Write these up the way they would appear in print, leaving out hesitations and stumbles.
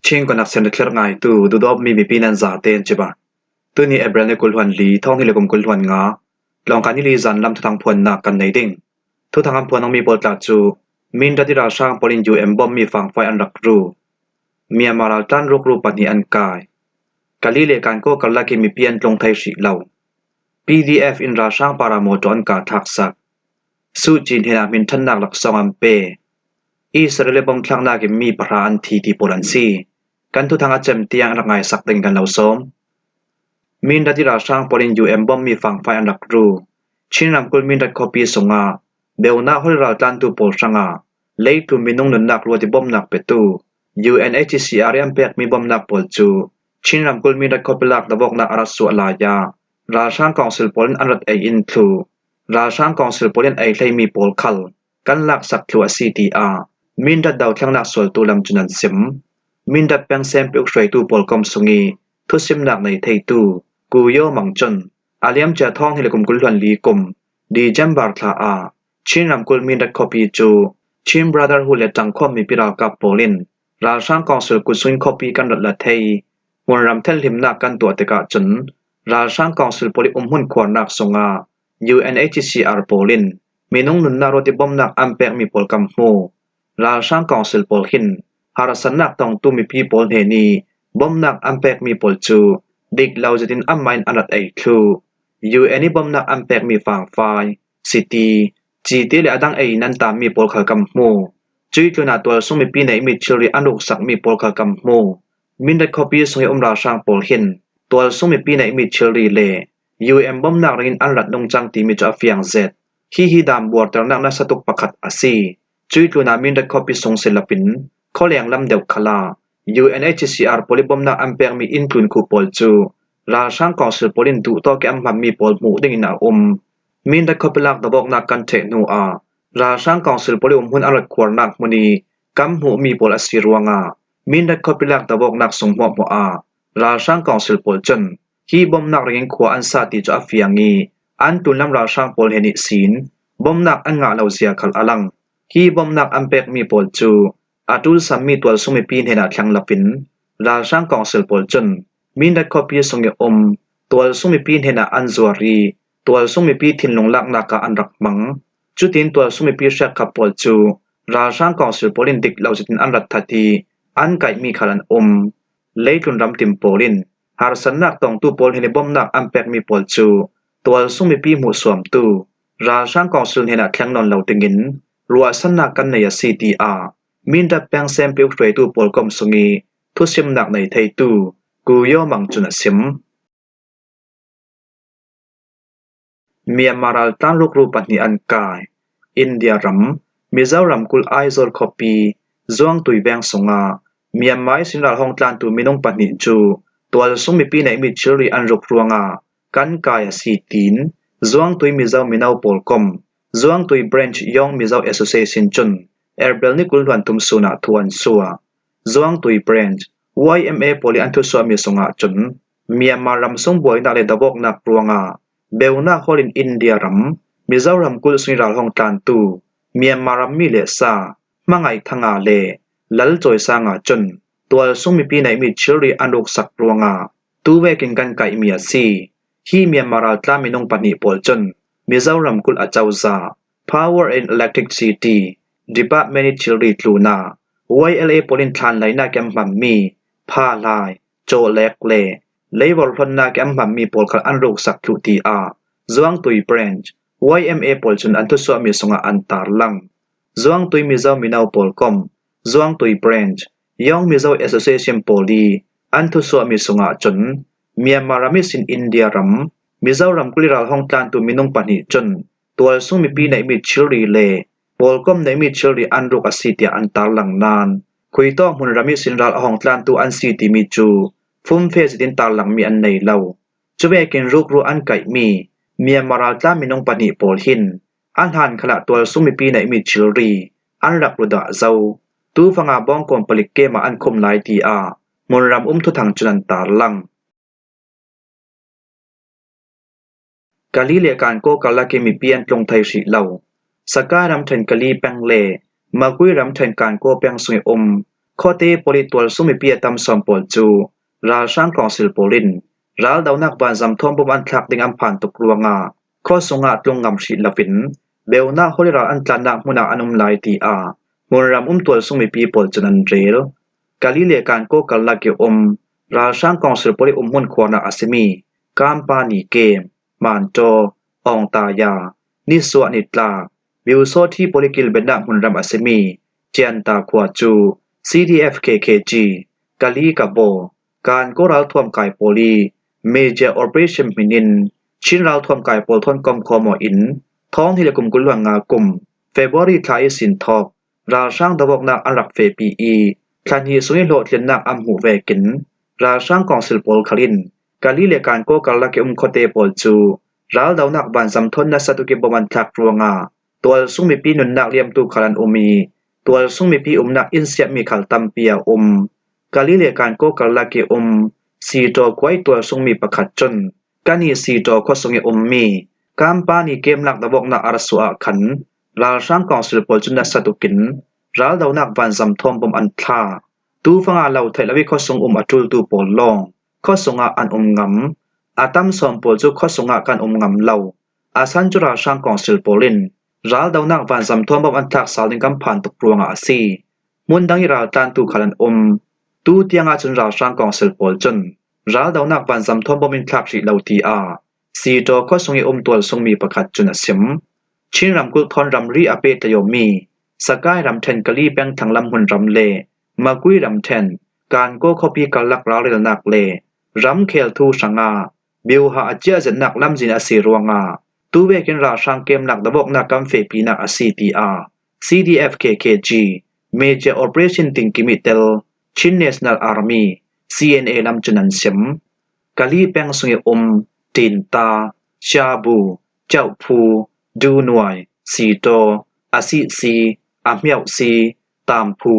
Ching ko nak sen kler ngai tu du dob mi pinan za ten chiba tu ni April ne kulhwan li thong ni lekom kulhwan nga long kan ni li zan lam thang phon na kan nei ding thu thang am phon ang mi bol tla chu min da ti ra sang polin ju em bom mi fang fai an rak ru Myanmar al tan ruk ru pani an kai kali le kan ko kala ki mi pian tlong thai si lau PDF in ra sang para mo ton ka thak sak su jin hena min than nak lak song am pe Israel bom thlang na ki mi pra an thi ti polan si kan thu thang a chem tiang rak ngai sak teng kan lo som min da ti ra sang polin ju em bom mi fang fai an rak ru chin ram kul min dat copy songa beuna hol ra tan tu pol sanga lei tu minung nan nak lo ti bom nak pe tu UNHCR am pek mi bom nak pol chu chin ram kul min dat copy lak da bok na arasu ala ya ra sang council polin anrat ai in thu ra sang council polin ai hlei mi pol khal kan lak sak thu a CTR min dat daw thlang nak sol tu lam chunan sim min dat peng sem pe uk tu pol kom sungi thu sim nak nei thei tu ku yo mangchon aliam cha thong hi lekum kul hlan li kum di jambar tha a chin ram kul min dat copy chu chin brother hu le tang khom mi pira ka polin ra sang council ku suin copy kan rat la thei mon ram thel him na kan to te ka chun ra sang council poli hun khwan nak songa UNHCR polin minung nun na roti bom nak ampek mi pol kam ho ra sang council pol hin harasan nak tong tu mi pi pol he ni bom nak ampek mi pol chu dik lau jatin amain anat ai thu UN bom nak ampek mi fang fai city GT le adang ai nan tam mi pol khal kam ho chui tluna tol sung mi pi nei mi chiri anuk sak mi pol khal kam ho min dat copy sung om ra sang pol hin tol sung mi pi nei mi chiri le UM bom nak rin anrat nong chang ti mi cha fiang zet hi dam bor tar nak na satuk pakhat asi chui tluna min dat copy sung selapin kholeng lam deu khala UNHCR polibom na ampek mi inklun khu pol chu ra sang council polin du to ke am mi pol mu ding na min dat kopilak da bok na kan the nu a ra sang council poli hun arat khwar nak muni kam hu mi pol asirwanga min dat kopilak da bok nak sung mo a ra sang council pol chen hi bom nak ring khwa an sa ti cha afiangi an tunlam ra sang pol heni sin bom nak an nga lo zia khal alang hi bom nak ampek mi pol chu atul sammi twal sumi pin hena thlang lapin ra sang council pol chen min dat copy songe twal sumi pin hena anzuari twal sumi pi thinlong lak na ka anrak mang chutin twal sumi pi shak ka pol chu ra sang council polin dik lau jitin anrat thati an kai mi khalan leitun ram tim polin har sannak tong tu pol hene bom nak ampek mi pol chu twal sumi pi mu swam tu ra sang council hena thlang non lau tingin ruwa sannak kan nei CTR min da peng sem pe uk tu pol kom sungi thu sim nak nei thei tu ku yo mang chuna sim Myanmar al tan ruk ru pani an kai India ram Mizoram kul aizol copy zuang tui bang songa Myanmar sinral hong tlan tu minong pani chu twal sung mi pi nei mi chiri an ruk ruanga kan kai si tin zuang tui Mizo minau polkom zuang tui branch yong Mizo association chun erbel ni kul hwan tum suna thuan suwa zuang tui branch YMA poli an thu so mi songa chun Myanmar ram sung boi na le dabok nak ruanga beuna holin India ram Mizoram kul sinral hong tlan tu Myanmar ram mi le sa mangai thanga le lal choi sanga chun twal sung mi pi nei mi chiri anuk sak ruanga tu ve king kan kai mi asi hi Myanmar al tla minong pani pol chun Mizoram kul achauza Power and Electricity Department chiri tluna YLA polin thlan laina kem mammi pha lai cho lek le level thon na kem mammi pol khal anruk sak thu ti a zuang tui branch YMA pol chun an thu so mi songa antar lang zuang tui Mizo minau polkom zuang tui branch yong Mizo association poli an thu so mi songa chun Myanmar ramis in India ram Mizoram kuliral hong tlan tu minung pani chun twal sung mi pi nei mi chiri le polkom nei mi chiri anruk asitia antar lang nan khuito mun ramis in ral hong tlan tu an si ti mi chu fum fe din tar lang mi an nei lau chube ken ruk ru an kai mi Myanmar al tla minong pani pol hin an han khala twal sung mi pi nei mi chiri an rak ru da zau tu fanga bong kom palik ke ma an khom lai ti a mun ram thu thang chunan tar lang kali le kan ko kala ke mi pian tlong thai si lau saka ram then kali peng le magui ram then kan ko peng sui ข้อเตปลิตวลสุมิเปียตำสอมปอลจูราช่างกองสิลโปลินราลดาวนักบานจำทอมบมันทักดิงอัมพันตุกรัวงาข้อสงอาตลงงำชิลวินเบลนาฮอลิราอันตลานักมุนาอนุมไลตีอามุนรำตัวสุมิปีปอลจุนันเรลกาลิเลการโกกัลลักเกอมราช่างกองสิลโปลิหุ่นขวานาอาซิมีกามปานีเกมมานโจองตายานิสวนิตลาวิวโซที่โปลิกิลเบนดามุนรำอาซิมีเจียนตาขวาจู CDF-KKG กาลีกาโบการโกราลทวมกายโปลีเมเจอร์ออเปอเรชั่นมินินชินราลทวมกายโปลทนกอมคอมออินท้องที่เลกุมกุลวงงากุมเฟบรุรีทายสินทอกราช่างดบอกนักอันรักเฟปีอีทันฮีสุนิโลเทียนนักอัมหูเวกินราช่างกองสิลโปลคลินกาลีเลการโกกัลลักเกคเตโปลจูราลดาวนักบันซัมทนนัสตุเกบมันทักรัวงาตัวซุงมีปีนุนนักเลียมตูคลันโอมีตัวซุงมีปีนักอินเซียมีขัลตัมเปียกาลิเลการโกกัลลักเกสีโตกวยตัวซุงมีประคัดจนกานีสีโตข้อซุงมีกามปานีเกมลักดะบอกนักอารสุอาขันราช่างกองสิลโปลจุนัสตุกินราลดาวนักวันซัมทอมบมอันทาตูฟังอาเหล่าไทยละวิข้อซุงอจุลตูโปลลองข้อซุงอันงำอาตัมสอมโปลจุข้อซุงกันงำเหล่าอาสันจุราช่างกองสิลโปลินราลดาวนักวันซัมทอมบมอันทักสาลิงกัมพันตุกรวงอาซีมุนดังราตันตูขลันตูเตียงอาจุนราช่างกองสิลโปลจนราลดาวนักวันซัมทอมบมินทักชีเหล่าทีอาสีโตข้อซุงตัวซุงมีประคัดจุนสิมชินรำกุลทอนรำรีอเปตโยมีสกายรำเทนกะลีแปงทางลำหุนรำเลมากุยรำเทนการโกคอปีกัลลักราเรลนักเลรำเคลทูสังอาบิวหาเจียเจนักลำจินอสีรวงาตูเวกินราช่างเกมนักดะบอกนักกัมเฟปีนักอสีตีอา CDF-KKG Major Operation Tinkimitel Chin National Army CNA ลำจุนันสิมกะลีแปงซุงตินตาชาบูเจ้าภูดูหน่วยสีโตอาซิซีอาเมียวซีตามภู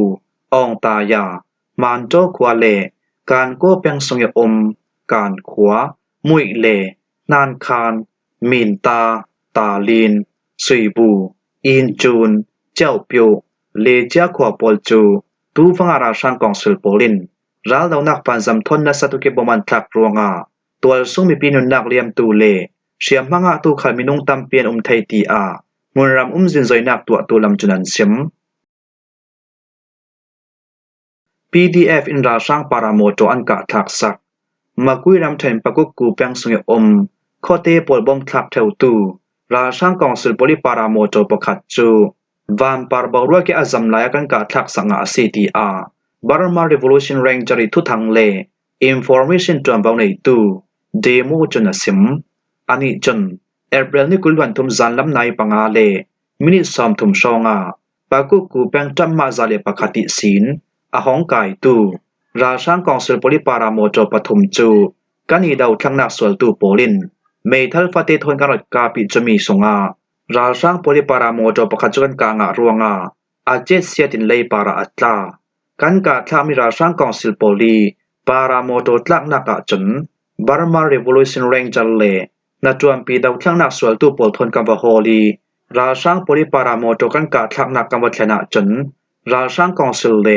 องตายามานโจควาเลการโกแปงซุงการขวามุยเลนานคานมีนตาตาลีนสุยบูอินจูนเจ้าเปียวเลเจ้าขวาปอลจูตูฟังอาราช่างกองสิลโปลินราลดาวนักปันซัมทนนัสตุเกบมันทักรวงาตัวซุงมีปีนุนนักเลียมตูเลเชียมมังอาตูขมินุงตัมเปียนไทยตีอามุนรำจินซอยนักตัวลำจุนันซิม PDF อินราช่างปาราโมโตอันกะทักสักมากุยรำเทนปะกุกกูแปงซุงข้อเตปอลบอมทักเทวตูราช่างกองสิลโปลิปาราโมโตประคัดจูวานปาร์บารัวเกอซัมลายกันกะทักสังอาซีตีอาบารมารีโวลูชันแรงจริทุทังเลอินฟอร์เมชันตัวบางในตูเดโมจุนสิมอันนี้จนเอเปริลนี่กุลวันทุมจันลำนายปังอาเลมินิสอมทุมชองาปากุกูแปงจัมมาซาเลปะคติศีลอาหองกายตูราช่างกองสิลโปลิปาราโมโตปทุมจูกันนีดาวทั้งนักสวลตูโปลินเมทัลฟาเตทนกันรถกาปิจมีสงาราช่างโปลิปาราโมโตปะคัจกันกางารวงาอาเจตเสียตินเลปาราอัตลากันกาทามิราช่างกองสิลโปลีปาราโมโตตลักนักจนบารมารีโวลูชันแรงจัลเลนาจวมปีดาวทั้งนักสวลตูโปลทนกัมวะโฮลีราช่างโปลิปาราโมโตกันกาทักนักกัมวะเทนะจนราช่างกองสิลเล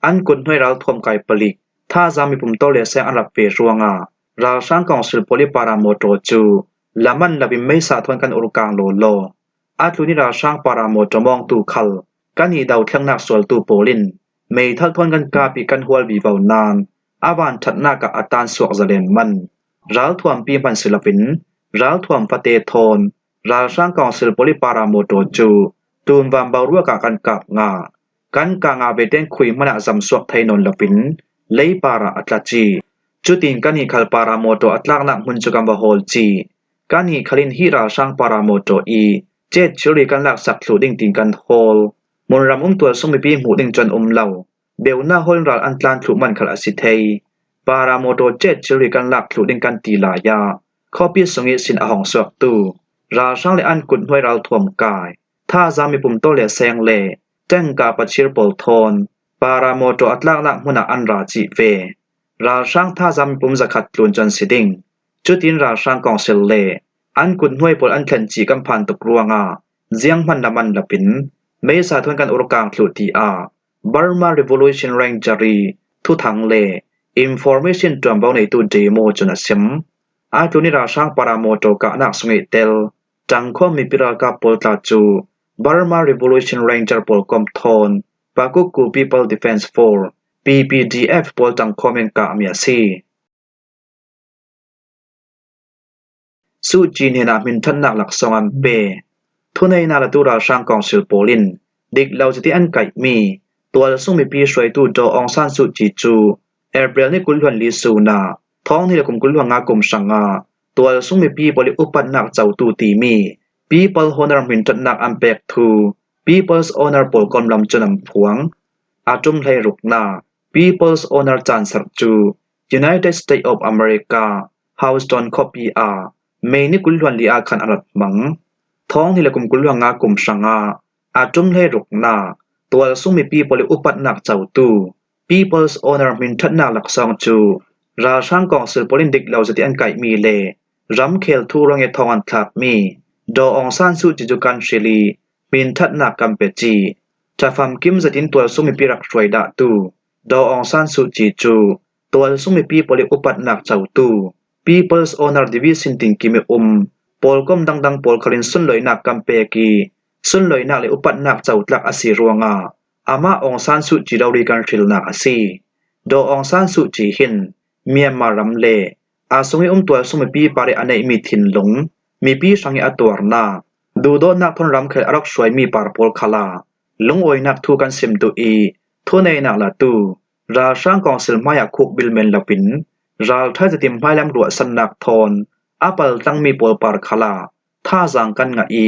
อันกุนห้วยราลทวมไกปลิกถ้าจามีปุ่มโตเลเซอันรับเปรวงาราช่างกองสิลโปลิปาราโมโตจูละมันละบิมไม่สาทวนกันอุรกางโลโลอาทุนิราช่างปาราโมโตมองตูคัลกันนีดาวทั้งนักสวลตูโปลินเมทัลทวนกันกาปีกันหัววีเบานานอาวานทัดนากะอาตานสวกซะเลนมันราลทวมปีมันศิลปินราลทวมฟะเตโทนราช่างกองสิลโปลิปาราโมโตจูตูมบามบารัวกะกันกับงากันกางาเบเตนคุยมะนะซัมสวกไทนนลปินเลปาราอัตลาจีจุตินกันนีคัลปาราโมโตอัตลักนักมุนจุกัมบะโฮลจีกันนีคัลินฮีราช่างปาราโมโตอีเจ็ดชุริกันลักสักหลุดิ่งติงกันโฮลมุนรำตัวซุ่มมีปีหูดิ่งจนเหล่าเบลนาโฮลรัลอันตลานถูมันคลาสิเทยปาราโมโตเจ็ดชุริกันลักหลุดิ่งกันตีลายาข้อปีสงิสินอหองสวกตูราช่างเลอันกุนห้วยรัลทวมกายถ้าจามีปุ่มโตเลแซงเลแจ้งกาปชิรปอลทอนปาราโมโตอัตลักนักมุนาอันราจิเวราช่างถ้าจามีปุ่มจะขัดลุนจนสิดิ่งจุดินราช่างกองเซลเลอันกุนห้วยปอลอันเข็นจีกัมพันตุกรัวงาเจียงมันละปินไม่สาทวนกันอุรกางหลุตีอา Burma Revolution Rangeri ทุทังเล Information จวมเบาในตูเดโมจนะซิมอาจุนิราช่างปราโมโตกะนักสงิเตลจังข้อมีปิรากาปลตาจู Burma Revolution Ranger ปลกอมทอนปากุกู People Defense Force PPDF ปลจังข้อเมนกะเมียซีสู้จีนเฮนามินทันนักหลักสองอันเปทุนในนาลตุราช่างกองสิลโปลินดิกเหล่าจิติอันไก่มีตัวส่งมีปีช่วยตู้โจองซานสุจีจูเอเบรลนี่กุลหวนลีซูนาท้องนี่ละกุมกุลหวงากมสังงาตัวส่งมีปีบริอุปันนักเจ้าตูตีมี People Honor มินทันนักอันเป็กทู People's Honor ปลกอมลำจนำพวงอาจุมไทยรุกนา People's Honor จานสักจู United States of America Houston Copyอาเมนี่กุลหวนลีอาคันอรัดมังท้องนี่ละกุมกุลหวงากมสังงาอาจุมไทยรุกนาตัวส่งมีปีบริอุปันนักเจ้าตู People's Honor มินทันนักหลักสองจูราช่างกองสืบปลินดิกเหล่าจิติอันไก่มีเลรำเคลทูรองเอทองอันคลับมีดอองซานสุจิจุกันชิลีมินทัดนักกัมเปจีจะฟำกิมจิตินตัวสุมิปีรักช่วยดาตูดอองซานสุจิจูตัวสุมิปีปลิอุปัตนักเจ้าตู People's Honor Division ติงกิเมปอลก้มดังปอลคลินสุนลอยนักกัมเปกีสุนลอยนักเลอุปัตนักเจ้าตลักอสีรวงาอามาองซานสุจิดาวริกันชิลนักอสีดอองซานสุจิหินเมียมารำเลอาสงตัวสมปีปาริอันมีทินหลงมีปีสังอตัวนาดูโดนักทนรำเคยรักสวยมีปารพลคลาลงโอยนักทูกันซิมตุอีทุในนักละตูราช่างกองสิลมายาคุกบิลเมนลปินราลท้ายจะติมพายแลมรัวสันนักทอนอาปัลตั้งมีปลปารคลาท่าจังกันงอี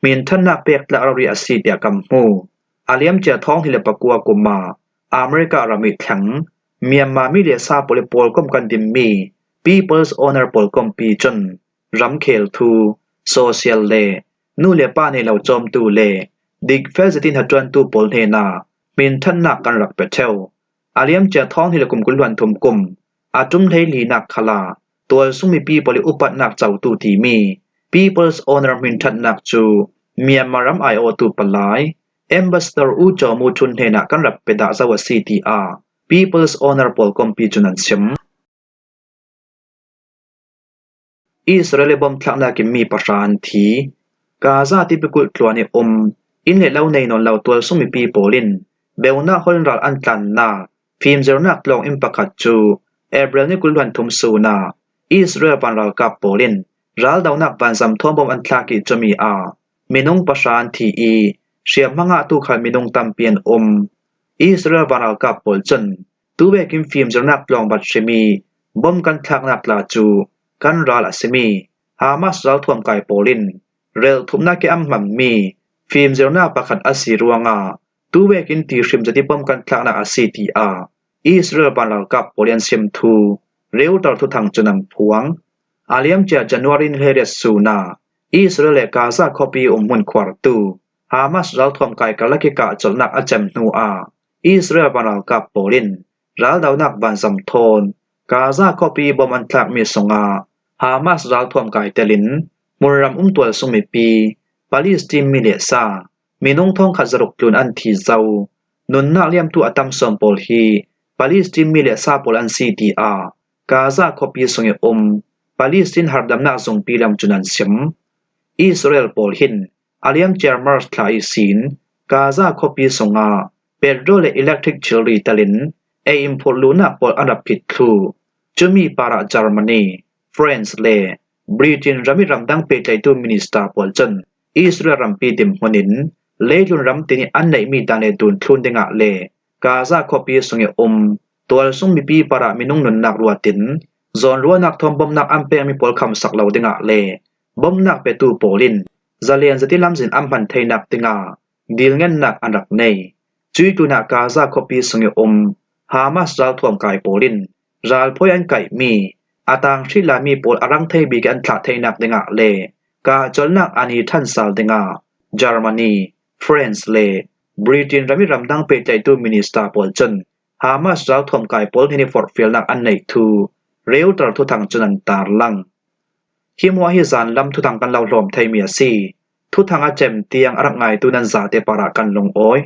มีนทันนักเปกและอริอาซีเดียกัมมูอาเลียมเจท้องที่เลปกัวกุมาอเมริกาอามิแข็งเมียนมามิเลซาปลิปอลก้มกันดิมมี People's Honor ปลก้มปีจนรำเคลทูโซเชียลเลนูเลป้าในเหล่าจอมตูเลดิกเฟสตินหัดจวนตูปลเทนามินทันนักกันรักเปเทลอาเลียมเจท้องที่เลกุมกุลวันทุมกุมอาจุมเทลีนักคลาตัวสุมีปีปลิอุปัตนักเจ้าตูทีมี People's Honor มินทันนักจูเมียนมารำไอโอตูปลายAmbassador อูจอมูชุนเทนักกันรักเปดาสวัส CTR People's Honor ปลกอมปีจุนันซิมอิสราเอลบอมทลักนักมีประชานทีกาซาที่ไปกุลตัวในอินเลเล่าในนนเหล่าตัวสมิปีโปลินเบลนาฮอลรัลอันตันนาฟิล์มเจอร์นักลองอิมปักจูเอเบรลนิกุลวันทุมสูนาอิสราเอลปันรัลกับโปลินรัลดาวนักบันซัมทอมบอมอันทลักิจมีมินงประชานทีเชียมังอาตุขันมินงตัมเปียนอิสราเอลปันรัลกับโปลจันตัวเวกิมฟิล์มเจอร์นักลองบัตเชมีบอมกันทลักนักลาจูกันรัลอสิมีฮามาสรัลทวมไกโปลินเรลทุมนักเกอัมมัมมีฟิล์มเจอร์นักประคัดอสีรวงาตัวเวกินตีชิมจะที่บอมกันทลักนักอสีทีอิสราเอลปันรัลกับโปลินซิมทูเร็วต่อทุกทางจนำพวงอาเลียมเจจันวารินเฮเรสซูนาอิสราเอลกาซาคอปีมุนควาร์ตูฮามาสรัลทวมไกกาลกิกะจลนักอเจมนูอิสราเอลปันรัลกับโปลินรัลดาวนักบันซัมโทนกาซาคอปีบอมอันทลักมีสงาฮามาสรัลทวมไกเตลินมุรำตัวสุมิปีปาเลสไตน์มิเลซามีนงทองขัดจรกจุนอันทีเจ้านุนนักเลียมตัวอัตมสมปอลฮีปาเลสไตน์มิเลซาปอลอันซีทีกาซาคอปีสงเอปาเลสไตน์ฮาร์ดัมนักสงปีลำจุนันซิมอิสราเอลปอลหินอาเลียมเจอร์มาร์สทลายสินกาซาคอปีสงเปโดรเลอิเล็กทริกเชอรีเตลินอิมพอลูนักปอลอันดับผิดครูจะมีปาราเยอรมนีฟรานซ์เลบริเตนรำมีรำดังเปใจตัวมินิสตาปอลจันอิสราเอลรำปีดิมหัวนินเลจุนรำตินีอันไหนมีดานเลตุนทุนเดงะเลกาซาคอปีสงเอตัวส่งมีปีปารามินุงนนนักรัวตินจอนรัวนักทอมบอมนักอัมเปมีปอลคำสักเหล่าเดงะเลบอมนักเปตูโปลินซาเลียนจะที่ลำสินอัมพันเทนักเดงะดีลเงินนักอันดักเนจุยตุนักกาซาคอปีสงเอฮามาสรัลทวมไกโปลินรัลพยันไกมีอาตังชิลามีปอลอารังเทบีกันทลักเทนักเดงะเลกาจลนักอานีทันซาลเดงะเยอรมนีฟรานซ์เลบริเตนรำมีรำดังเปใจตัวมินิสตาปอลจันฮามาสรัลทวมไกโปลที่ในฟอร์ตฟิลนักอันไหนทูเร็วตลอดทุกทางจนันตาลังฮิมวาฮิซานลำทุกทางกันเหล่าลมไทยเมียซีทุกทางอาเจมเตียงอารักไงตุนันซาเตปาระกันลงโอย